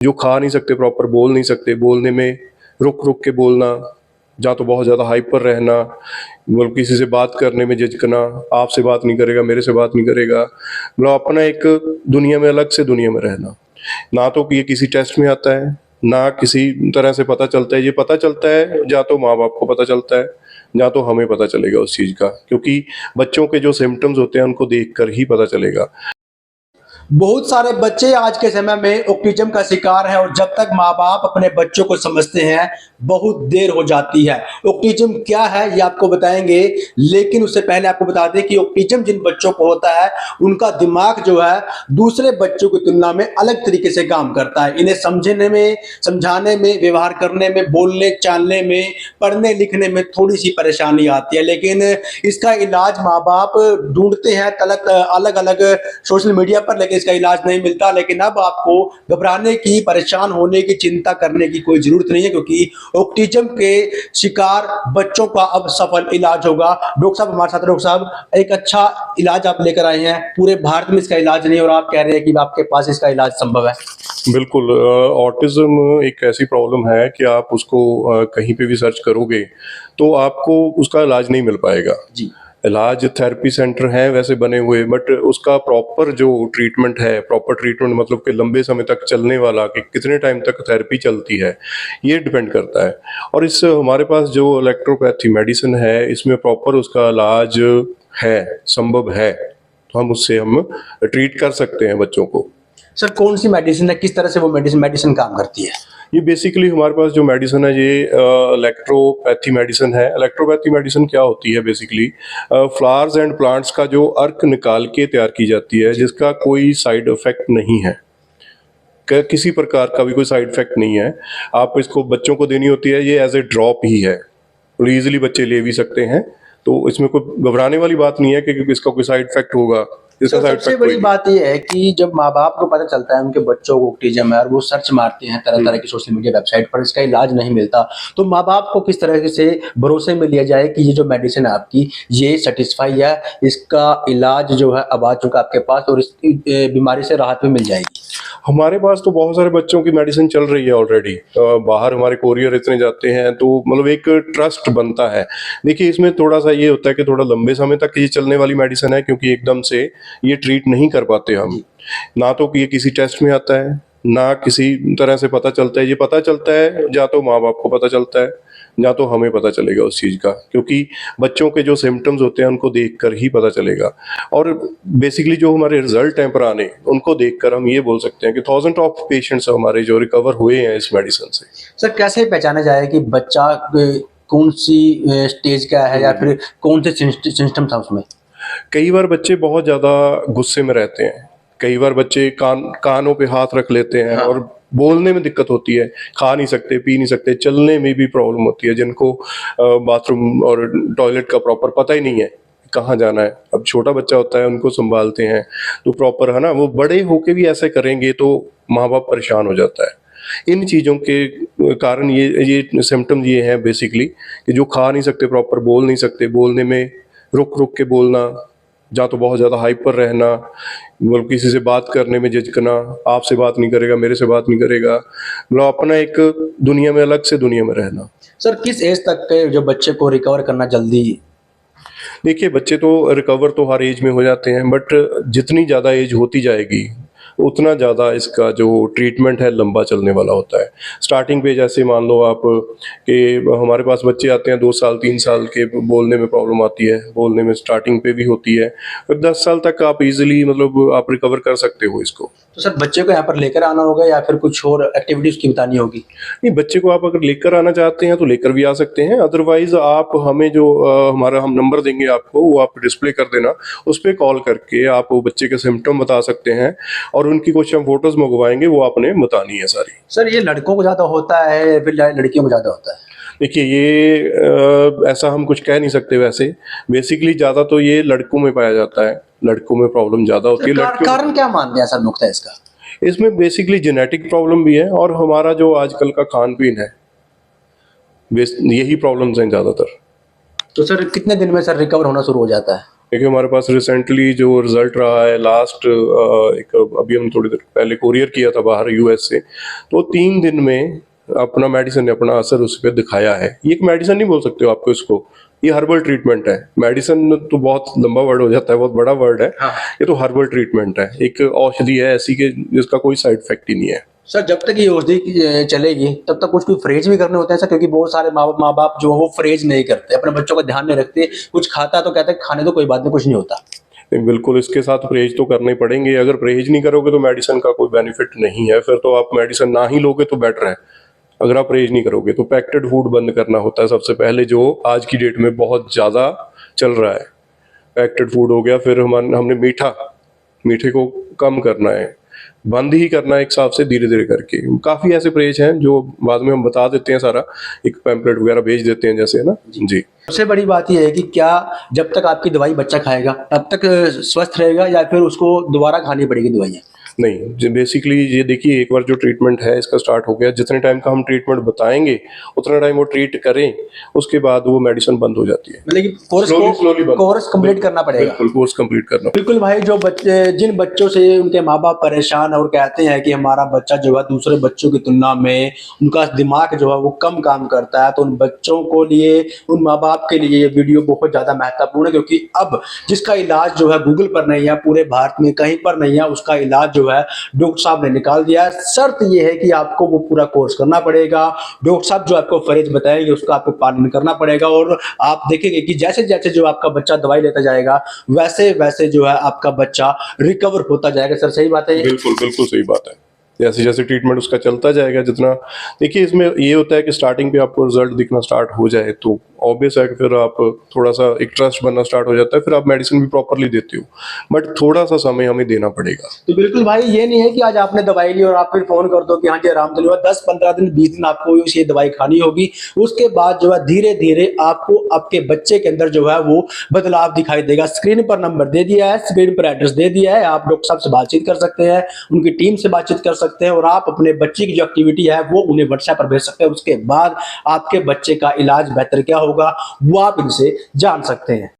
जो खा नहीं सकते, प्रॉपर बोल नहीं सकते, बोलने में रुक रुक के बोलना, या तो बहुत ज़्यादा हाइपर रहना, मतलब किसी से बात करने में झिझकना, आपसे बात नहीं करेगा, मेरे से बात नहीं करेगा, मतलब अपना एक दुनिया में, अलग से दुनिया में रहना। ना तो ये किसी टेस्ट में आता है, ना किसी तरह से पता चलता है। ये पता चलता है या तो माँ बाप को पता चलता है, या तो हमें पता चलेगा उस चीज़ का, क्योंकि बच्चों के जो सिम्टम्स होते हैं उनको देख कर ही पता चलेगा। बहुत सारे बच्चे आज के समय में ऑटिज्म का शिकार हैं और जब तक माँ बाप अपने बच्चों को समझते हैं बहुत देर हो जाती है। ऑटिज्म क्या है ये आपको बताएंगे, लेकिन उससे पहले आपको बता दें कि ऑटिज्म जिन बच्चों को होता है उनका दिमाग जो है दूसरे बच्चों की तुलना में अलग तरीके से काम करता है। इन्हें समझने में, समझाने में, व्यवहार करने में, बोलने चालने में, पढ़ने लिखने में थोड़ी सी परेशानी आती है, लेकिन इसका इलाज माँ बाप ढूंढते हैं अलग अलग सोशल मीडिया पर, लेकिन इसका इलाज नहीं मिलता। लेकिन अब आपको घबराने की, परेशान होने की, चिंता करने की कोई जरूरत नहीं है, क्योंकि ऑटिज्म के शिकार बच्चों का अब सफल इलाज होगा। डॉक्टर साहब हमारे साथ, डॉक्टर साहब एक अच्छा इलाज आप लेकर आए हैं। पूरे भारत में इसका इलाज नहीं और आप कह रहे हैं कि आपके पास इसका इलाज संभव है। बिल्कुल, ऑटिज्म एक ऐसी प्रॉब्लम है कि आप उसको कहीं पे भी सर्च करोगे तो आपको उसका इलाज नहीं मिल पाएगा जी। इलाज थेरेपी सेंटर हैं वैसे बने हुए, बट उसका प्रॉपर जो ट्रीटमेंट है, प्रॉपर ट्रीटमेंट मतलब कि लंबे समय तक चलने वाला, कि कितने टाइम तक थेरेपी चलती है, ये डिपेंड करता है। और इस हमारे पास जो इलेक्ट्रोपैथी मेडिसिन है, इसमें प्रॉपर उसका इलाज है, संभव है, तो हम ट्रीट कर सकते हैं बच्चों को। सर कौन सी मेडिसिन है, किस तरह से वो मेडिसिन काम करती है? ये बेसिकली हमारे पास जो मेडिसिन है ये इलेक्ट्रोपैथी मेडिसिन है। इलेक्ट्रोपैथी मेडिसिन क्या होती है? बेसिकली फ्लावर्स एंड प्लांट्स का जो अर्क निकाल के तैयार की जाती है, जिसका कोई साइड इफेक्ट नहीं है, किसी प्रकार का भी कोई साइड इफेक्ट नहीं है। आप इसको बच्चों को देनी होती है, ये एज ए ड्रॉप ही है, तो ईजिली बच्चे ले भी सकते हैं, तो इसमें कोई घबराने वाली बात नहीं है कि इसका कोई साइड इफेक्ट होगा। सबसे बड़ी बात यह है कि जब माँ बाप को पता चलता है उनके बच्चों को ऑटिज्म है और वो सर्च मारते हैं तरह तरह की सोशल मीडिया वेबसाइट पर, इसका इलाज नहीं मिलता, तो माँ बाप को किस तरह से भरोसे में लिया जाए कि ये जो मेडिसिन है आपकी ये सेटिस्फाई है, इसका इलाज जो है अब आ चुका आपके पास और इस बीमारी से राहत भी मिल जाएगी? हमारे पास तो बहुत सारे बच्चों की मेडिसिन चल रही है ऑलरेडी, बाहर हमारे कोरियर इतने जाते हैं, तो मतलब एक ट्रस्ट बनता है। देखिए, इसमें थोड़ा सा ये होता है कि थोड़ा लंबे समय तक ये चलने वाली मेडिसिन है, क्योंकि एकदम से ये ट्रीट नहीं कर पाते हम। ना तो ये किसी टेस्ट में आता है, ना किसी तरह से पता चलता है। ये पता चलता है या तो माँ बाप को पता चलता है, या तो हमें पता चलेगा उस चीज़ का, क्योंकि बच्चों के जो सिम्टम्स होते हैं उनको देखकर ही पता चलेगा। और बेसिकली जो हमारे रिजल्ट हैं पुराने, उनको देखकर हम ये बोल सकते हैं कि 1000 ऑफ पेशेंट्स हमारे जो रिकवर हुए हैं इस मेडिसिन से। सर कैसे पहचाना जाए कि बच्चा कौन सी स्टेज का है या फिर कौन से सिम्टम था उसमें? कई बार बच्चे बहुत ज़्यादा गुस्से में रहते हैं, कई बार बच्चे कानों पे हाथ रख लेते हैं, और बोलने में दिक्कत होती है, खा नहीं सकते, पी नहीं सकते, चलने में भी प्रॉब्लम होती है, जिनको बाथरूम और टॉयलेट का प्रॉपर पता ही नहीं है कहाँ जाना है। अब छोटा बच्चा होता है, उनको संभालते हैं तो प्रॉपर है ना, वो बड़े होके भी ऐसे करेंगे तो माँ बाप परेशान हो जाता है। इन चीज़ों के कारण ये सिम्टम्स ये हैं बेसिकली, कि जो खा नहीं सकते, प्रॉपर बोल नहीं सकते, बोलने में रुक रुक के बोलना, या तो बहुत ज़्यादा हाइपर रहना, मतलब किसी से बात करने में झिझकना, आपसे बात नहीं करेगा, मेरे से बात नहीं करेगा, मतलब अपना एक दुनिया में, अलग से दुनिया में रहना। सर किस एज तक के जो बच्चे को रिकवर करना जल्दी? देखिए, बच्चे तो रिकवर तो हर एज में हो जाते हैं, बट जितनी ज़्यादा एज होती जाएगी उतना ज़्यादा इसका जो ट्रीटमेंट है लंबा चलने वाला होता है। स्टार्टिंग पे जैसे मान लो आप कि हमारे पास बच्चे आते हैं 2 साल 3 साल के, बोलने में प्रॉब्लम आती है, बोलने में स्टार्टिंग पे भी होती है, फिर 10 साल तक आप इजीली मतलब आप रिकवर कर सकते हो इसको। तो सर बच्चे को यहाँ पर लेकर आना होगा या फिर कुछ और एक्टिविटी उसकी बतानी होगी? नहीं, बच्चे को आप अगर लेकर आना चाहते हैं तो लेकर भी आ सकते हैं, अदरवाइज आप हमें जो हमारा हम नंबर देंगे आपको, वो आप डिस्प्ले कर देना, उस पर कॉल करके आप वो बच्चे के सिम्टम बता सकते हैं, और उनकी कुछ हम फोटोज मंगवाएंगे, वो आपने बतानी है सारी। सर ये लड़कों को ज़्यादा होता है फिर लड़कियों को ज़्यादा होता है? देखिए, ये ऐसा हम कुछ कह नहीं सकते, वैसे बेसिकली ज़्यादा तो ये लड़कों में पाया जाता है, लड़कों में प्रॉब्लम ज़्यादा होती है। कारण क्या मानते हैं सर नुकता इसका? इसमें बेसिकली जेनेटिक प्रॉब्लम भी है, और हमारा जो आजकल का खान पीन है, यही प्रॉब्लम्स हैं ज़्यादातर। तो सर कितने दिन में सर रिकवर होना शुरू हो जाता है? देखिए हमारे पास रिसेंटली जो रिजल्ट रहा है लास्ट एक अभी हम थोड़ी देर पहले कोरियर किया था बाहर यूएस से, तो 3 दिन में अपना मेडिसिन ने अपना असर उस पर दिखाया है। ये एक मेडिसिन नहीं बोल सकते हो आपको इसको, ये हर्बल ट्रीटमेंट है। मेडिसिन तो बहुत लंबा वर्ड हो जाता है, बहुत बड़ा वर्ड है। हाँ। ये तो हर्बल ट्रीटमेंट है, एक औषधि है ऐसी कि जिसका कोई साइड इफेक्ट ही नहीं है। सर जब तक ये औषधि चलेगी तब तक कुछ कुछ फ्रेज भी करने होते हैं सर, क्योंकि बहुत सारे माँ बाप जो है वो फ्रेज नहीं करते, अपने बच्चों का ध्यान नहीं रखते, कुछ खाता है तो कहते हैं खाने तो कोई बात नहीं, कुछ नहीं होता। नहीं, बिल्कुल इसके साथ परहेज तो करने पड़ेंगे। अगर परहेज नहीं करोगे तो मेडिसिन का कोई बेनिफिट नहीं है, फिर तो आप मेडिसिन ना ही लोगे तो बेटर है। अगर आप परहेज नहीं करोगे तो पैक्टेड फूड बंद करना होता है सबसे पहले, जो आज की डेट में बहुत ज़्यादा चल रहा है। पैक्टेड फूड हो गया, फिर हमने मीठे को कम करना है, बंद ही करना है एक हिसाब से धीरे धीरे करके। काफ़ी ऐसे परहेज हैं जो बाद में हम बता देते हैं, सारा एक पैम्पलेट वगैरह भेज देते हैं जैसे, है ना जी। सबसे बड़ी बात यह है कि क्या जब तक आपकी दवाई बच्चा खाएगा तब तक स्वस्थ रहेगा या फिर उसको दोबारा खानी पड़ेगी दवाइयाँ? नहीं, बेसिकली ये देखिए, एक बार जो ट्रीटमेंट है इसका स्टार्ट हो गया, जितने टाइम का हम ट्रीटमेंट बताएंगे उतना टाइम वो ट्रीट करें, उसके बाद वो मेडिसिन बंद हो जाती है। मतलब कि कोर्स कंप्लीट करना पड़ेगा। बिल्कुल कोर्स कंप्लीट करना। बिल्कुल भाई, जो बच्चे जिन बच्चों से उनके माँ बाप परेशान और कहते हैं कि हमारा बच्चा जो है दूसरे बच्चों की तुलना में उनका दिमाग जो है वो कम काम करता है, तो उन बच्चों को लिए, उन माँ बाप के लिए ये वीडियो बहुत ज्यादा महत्वपूर्ण है, क्योंकि अब जिसका इलाज जो है गूगल पर नहीं है, पूरे भारत में कहीं पर नहीं है, उसका इलाज जो है डॉक्टर साहब ने निकाल दिया है। शर्त यह है कि आपको वो पूरा कोर्स करना पड़ेगा। डॉक्टर साहब जो आपको फरेज बताएंगे उसका आपको पालन करना पड़ेगा, और आप देखेंगे कि जैसे जैसे जो आपका बच्चा दवाई लेता जाएगा वैसे वैसे जो है आपका बच्चा रिकवर होता जाएगा। सर सही बात है? बिल्कुल बिल्कुल सही बात है। जैसे जैसे ट्रीटमेंट उसका चलता जाएगा, जितना देखिए इसमें ये होता है कि स्टार्टिंग पे आपको रिजल्ट दिखना स्टार्ट हो जाए तो ऑब्वियस है कि फिर आप थोड़ा सा एक ट्रस्ट बनना स्टार्ट हो जाता है, फिर आप मेडिसिन भी प्रॉपरली देते हो, बट थोड़ा सा समय हमें देना पड़ेगा। तो बिल्कुल भाई, ये नहीं है कि आज आपने दवाई ली और आप फिर फोन कर दो कि हाँ जी आराम तो नहीं हुआ। 10-15 दिन 20 दिन आपको ये दवाई खानी होगी। उसके बाद जो है धीरे धीरे आपको आपके बच्चे के अंदर जो है वो बदलाव दिखाई देगा। स्क्रीन पर नंबर दे दिया है, स्क्रीन पर एड्रेस दे दिया है, आप डॉक्टर साहब से बातचीत कर सकते हैं, उनकी टीम से बातचीत कर सकते हैं, और आप अपने बच्चे की जो एक्टिविटी है वो उन्हें व्हाट्सएप पर भेज सकते हैं। उसके बाद आपके बच्चे का इलाज बेहतर क्या होगा वो आप इनसे जान सकते हैं।